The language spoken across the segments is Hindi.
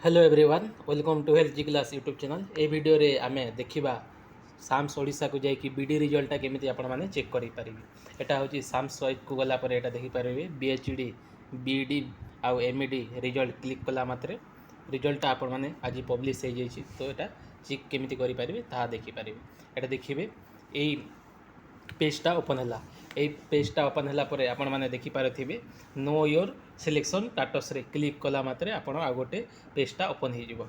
Hello everyone welcome to health G class YouTube channel. ए वीडियो रे आमे देखिबा साम्स ओडिशा को जाई कि बीडी रिजल्ट केमिति आपण माने चेक करि परिबे। एटा होची साम्स वेब को गला पर एटा देखि परिबे बीएचडी बीडी आ एमईडी रिजल्ट क्लिक कला मात्रे रिजल्ट आपण माने आज पब्लिश हो जाइछि। तो एटा चेक केमिति करि परिबे ता देखि परिबे। एटा देखिबे एई पेजटा ओपन है। ये पेजटा ओपन है आपण मैंने देखिपे नो योर सिलेक्शन स्टाटस रे क्लिक कला मात्रे आपण आ गोटे पेजटा ओपन हो।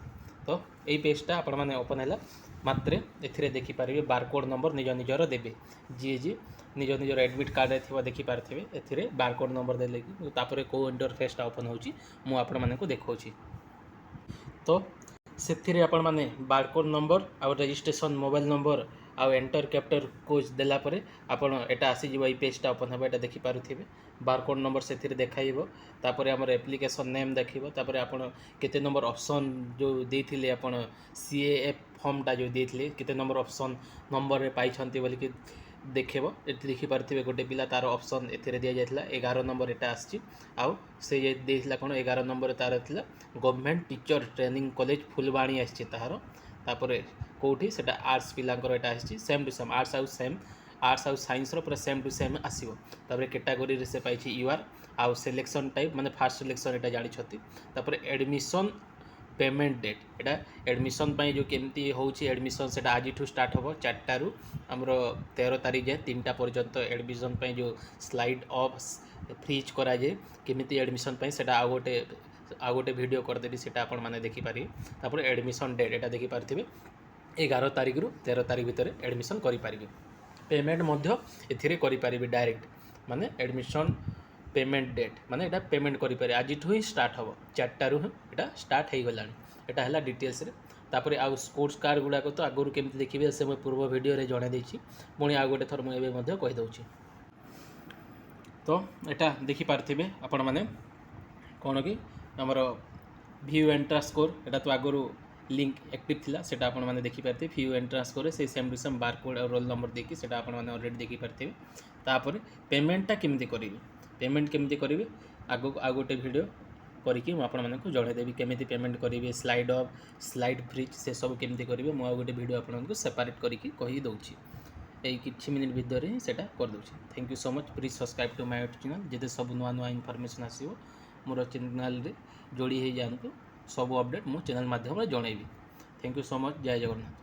तो ये पेजटा आपण मैंने ओपन है मात्रे ए देखिपारे बारकोड नंबर निज निजर देवे जी जी निज निजर एडमिट कार्ड थी देखिपारे ए बारकोड नंबर देले कि कौ इंटरफेसटा ओपन हो देखा। तो से आपण मैंने बारकोड नंबर आउ रजिस्ट्रेशन मोबाइल नंबर आउ एंटर कैप्चर कोड देलापर आपण एटा आसीज ये पेजटा ओपन हे। देखि पारुथिबे बारकोड नंबर से देखाइबो। तापर हमर एप्लिकेशन नेम देखिबो। तापर आपण केते नंबर ऑप्शन जो देथिले आपण सीएएफ फॉर्मटा जो देथिले केते नंबर ऑप्शन नंबर रे पाइछंती बोली कि देखेबो। एति देखि पारुथिबे गोटे पिला तार ऑप्शन एथिरे दिया जायतिला 11 नंबर एटा आछि। आउ से जे देथिला कोन 11 नंबर तार थिला government teacher training college Phulbani आछि तार। तापर कौटी सेटा आर्ट्स पिलांकर एटा आछि सेम टू सेम आर्ट्स आउ साइंस रो पूरा सेम टू सेम आसीबो। तापर कैटेगरी रे से पाइछि यूआर आउ सिलेक्शन टाइप माने फास्ट सिलेक्शन एटा जानि छथि। तापर एडमिशन पेमेंट डेट एटा एडमिशन पाई जो केमती होउछि एडमिशन सेटा आज ठू स्टार्ट होबो 4 टा रु हमरो 13 तारिख जाए 3टा पर्यंत एडमिशन पाई जो स्लाइड ऑफ फ्रीज करा जाए केमिति एडमिशन पाई सेटा आ गोटे वीडियो कर देबी सेटा आपण माने देखि पारि। तापर एडमिशन डेट एटा देखि पारथिबे 11 तारिख रु 13 तारिख भितर एडमिशन करि पारिबे। पेमेंट मध्य एथिरे करि पारिबे डायरेक्ट माने एडमिशन पेमेंट डेट माने एटा पेमेंट करि पारे आज ठू ही स्टार्ट होबो 4 टा रु एटा स्टार्ट हे गलानी। एटा हला डिटेल्स रे। तापर आउ स्पोर्ट्स कार्ड गुडा को तो आगुरु केमति देखिबे से मैं पूर्व वीडियो रे जणे देछि पुणी आ गोटे थर मैं एबे मध्य कहि दउछि। तो एटा देखि पारथिबे आपण माने कोन कि हमर व्यू एंट्रांस स्कोर एटा तो आगुरु लिंक एक्टिव थिला सेटा आपण माने देखि पारथे व्यू एंट्रांस स्कोर से सेम टू सेम बारकोड और रोल नंबर देखि सेटा आपण माने ऑलरेडी देखि पारथे। तापर पेमेंटटा केमति करिवे पेमेंट केमति करिवे आगो आ गोटे वीडियो करिकि मु आपण मानकु जणे देबी केमिति पेमेंट करिवे स्लाइड ऑफ स्लाइड फ्रीज से सब केमति करिवे मु आ गोटे वीडियो आपण मानकु सेपरेट करिकि कहि दउछि। एई किछि मिनिट भितर ही सेटा कर दउछि। Thank you so much. Please subscribe to my YouTube channel जेते सब नुआ नुआ इनफॉरमेशन आसीबो मोर चैनल रे जोड़ी हे जानतु सब अपडेट मो चैनल माध्यम रे जणेबी। Thank you so much. जय जगन्नाथ।